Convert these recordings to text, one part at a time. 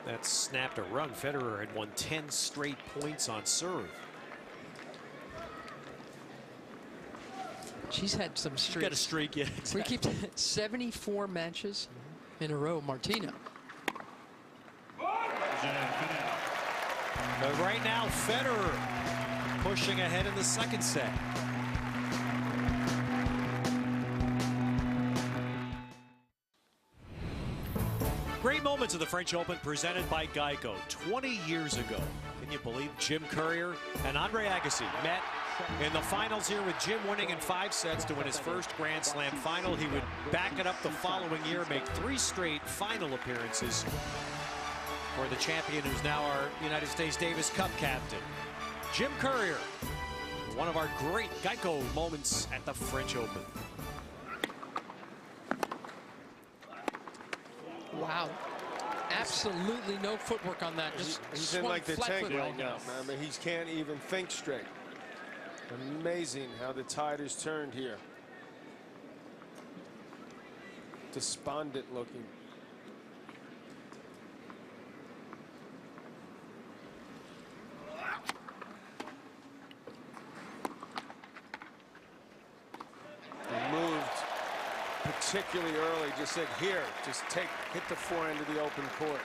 that snapped a run. Federer had won 10 straight points on serve. She's had some streaks. She's got a streak, yeah. Exactly. We keep 74 matches in a row. Martina. But right now, Federer pushing ahead in the second set. Great moments of the French Open presented by Geico. 20 years ago, can you believe Jim Courier and Andre Agassi met in the finals here, with Jim winning in 5 sets to win his first Grand Slam final. He would back it up the following year, make 3 straight final appearances for the champion who's now our United States Davis Cup captain. Jim Courier, one of our great Geico moments at the French Open. Wow. Absolutely no footwork on that. Just he's in like the tank right now. now. I mean, he can't even think straight. Amazing how the tide has turned here. Despondent looking. He moved particularly early, just said, here, just hit the forehand of the open court.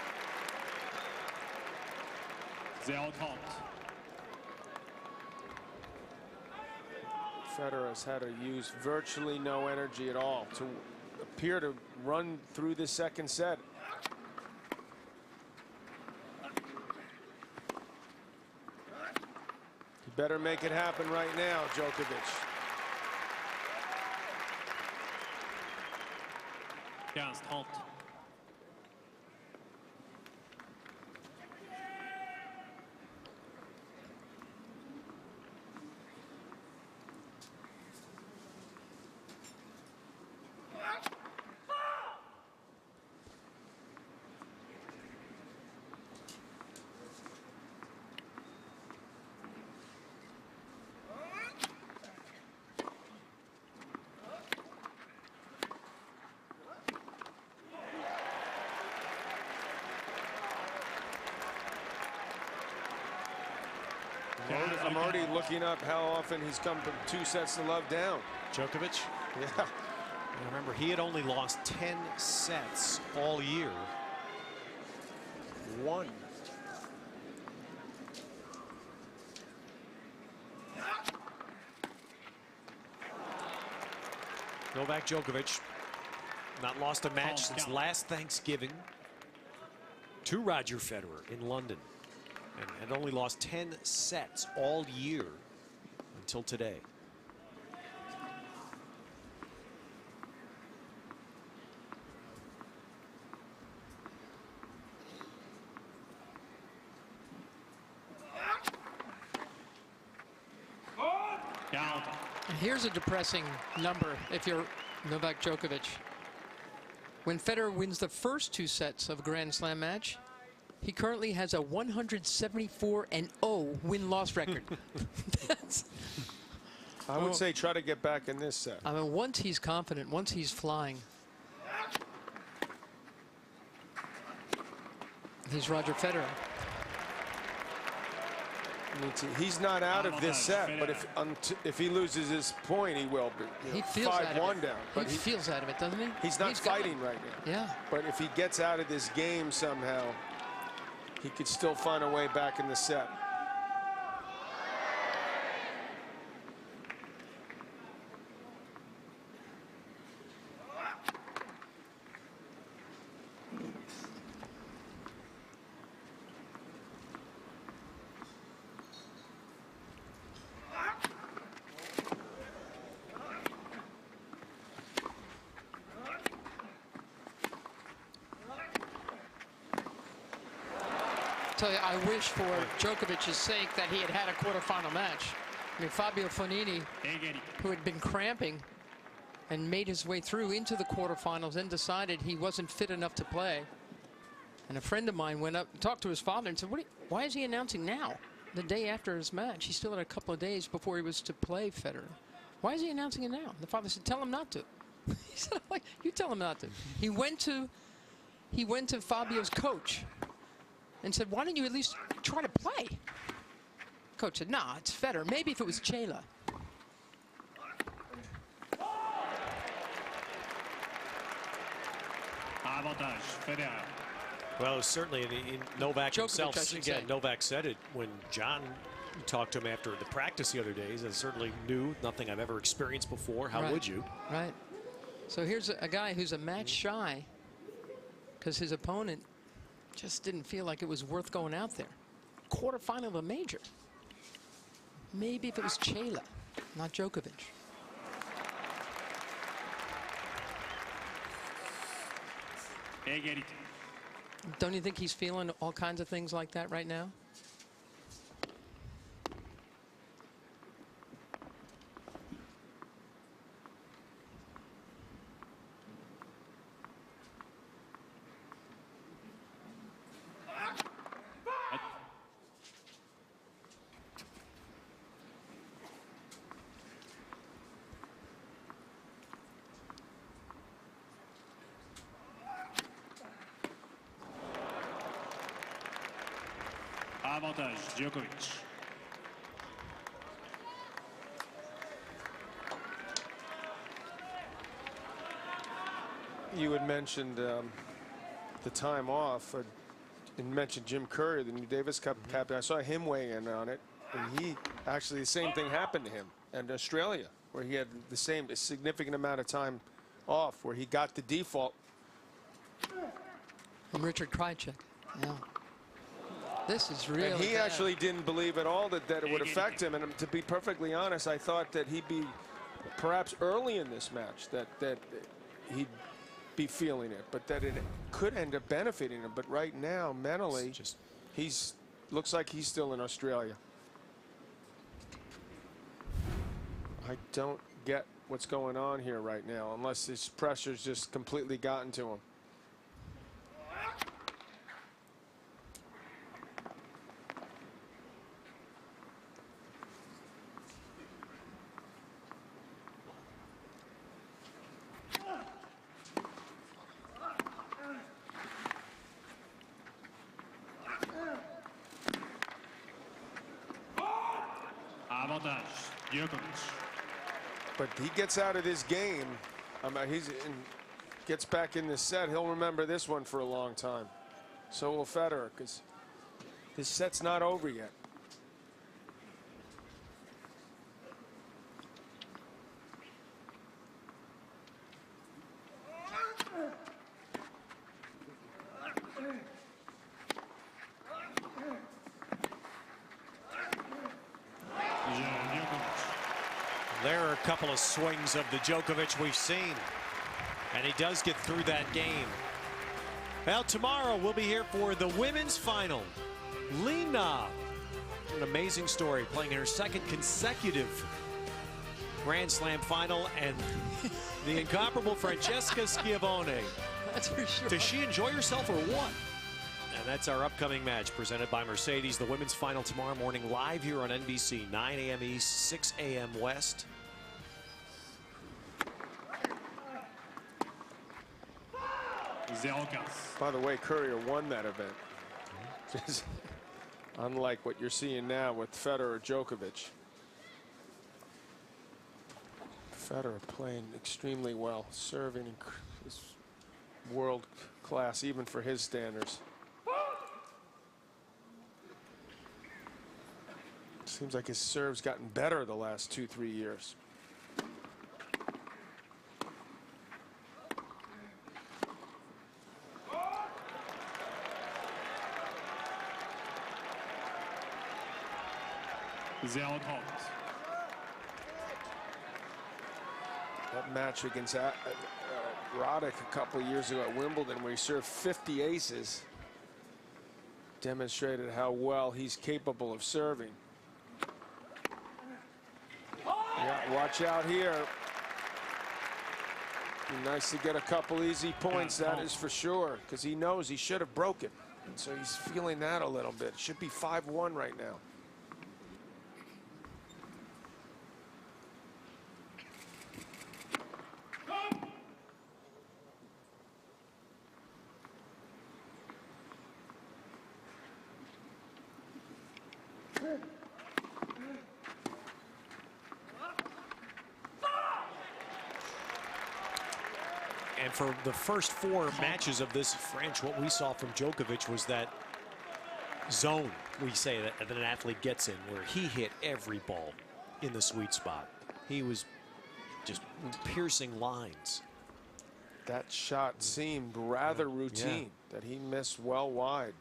Federer has had to use virtually no energy at all to appear to run through the second set. You better make it happen right now, Djokovic. I'm already looking up how often he's come from 2 sets to love down. Djokovic? Yeah. And remember, he had only lost 10 sets all year. 1. Novak Djokovic, not lost a match since last Thanksgiving to Roger Federer in London, and had only lost 10 sets all year until today. Here's a depressing number if you're Novak Djokovic. When Federer wins the first 2 sets of a Grand Slam match, he currently has a 174-0 win-loss record. I would say try to get back in this set. I mean, once he's confident, once he's flying. He's Roger Federer. He's not out of this set, but if he loses his point, he will be. He feels 5-1 down. But he feels out of it, doesn't he? He's not fighting right now. Yeah. But if he gets out of this game somehow, he could still find a way back in the set. I wish for Djokovic's sake that he had had a quarterfinal match. I mean, Fabio Fognini, who had been cramping and made his way through into the quarterfinals and decided he wasn't fit enough to play. And a friend of mine went up and talked to his father and said, why is he announcing now, the day after his match? He still had a couple of days before he was to play Federer. Why is he announcing it now? The father said, tell him not to. He said, like, you tell him not to. He went to Fabio's coach and said, why don't you at least try to play? Coach said, nah, it's Federer. Maybe if it was Chela. Avantage, Federer. Well, certainly in Novak Djokovic, himself. I should Again, say. Novak said it when John talked to him after the practice the other day. It's certainly new, nothing I've ever experienced before. How Right. would you? Right. So here's a guy who's a match shy because his opponent just didn't feel like it was worth going out there. Quarterfinal of a major. Maybe if it was Chela, not Djokovic. Égalité. Don't you think he's feeling all kinds of things like that right now? Avantage, Djokovic. You had mentioned the time off, and mentioned Jim Courier, the new Davis Cup captain. I saw him weigh in on it, and he actually the same thing happened to him in Australia, where he had the same a significant amount of time off, where he got the default. And Richard Krajicek. Yeah. This is really And he bad. actually didn't believe at all that it would affect him. And to be perfectly honest, I thought that he'd be perhaps early in this match that he'd be feeling it, but that it could end up benefiting him. But right now, mentally, he's looks like he's still in Australia. I don't get what's going on here right now, unless this pressure's just completely gotten to him. Avantage, Djokovic. But he gets out of this game. Gets back in this set. He'll remember this one for a long time. So will Federer, because his set's not over yet. There are a couple of swings of the Djokovic we've seen, and he does get through that game. Well, tomorrow we'll be here for the women's final. Lena, an amazing story, playing in her second consecutive Grand Slam final, and the incomparable Francesca Schiavone. That's for sure. Does she enjoy herself or what? And that's our upcoming match presented by Mercedes. The women's final tomorrow morning live here on NBC, 9 a.m. East, 6 a.m. West. By the way, Courier won that event. Just unlike what you're seeing now with Federer or Djokovic. Federer playing extremely well, serving is world class even for his standards. Seems like his serve's gotten better the last 2-3 years. That match against Roddick a couple of years ago at Wimbledon, where he served 50 aces, demonstrated how well he's capable of serving. Yeah, watch out here. Be nice to get a couple easy points, that is for sure, because he knows he should have broken. And so he's feeling that a little bit. Should be 5-1 right now. And for the first 4 matches of this French, what we saw from Djokovic was that zone we say that an athlete gets in, where he hit every ball in the sweet spot. He was just piercing lines. That shot seemed rather routine, that he missed well wide.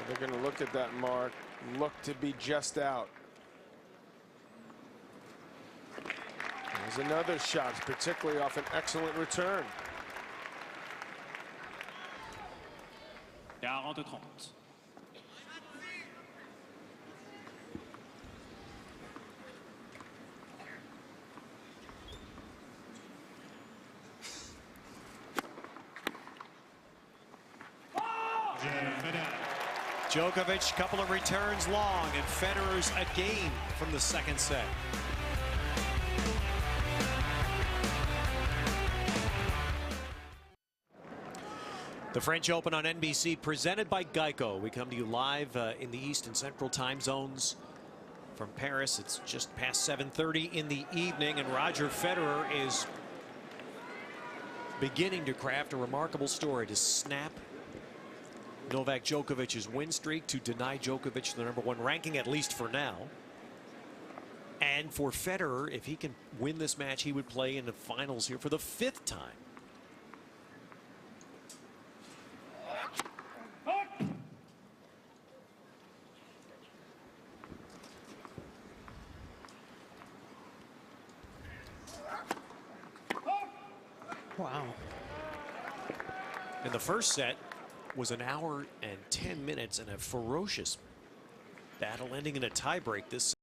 They're going to look at that mark, look to be just out. There's another shot, particularly off an excellent return. 40-30. Djokovic, couple of returns long, and Federer's a game from the second set. The French Open on NBC, presented by Geico. We come to you live in the East and Central time zones from Paris. It's just past 7:30 in the evening, and Roger Federer is beginning to craft a remarkable story to snap Novak Djokovic's win streak, to deny Djokovic the #1 ranking, at least for now. And for Federer, if he can win this match, he would play in the finals here for the 5th time. Wow. And the first set was 1 hour and 10 minutes and a ferocious battle ending in a tiebreak. This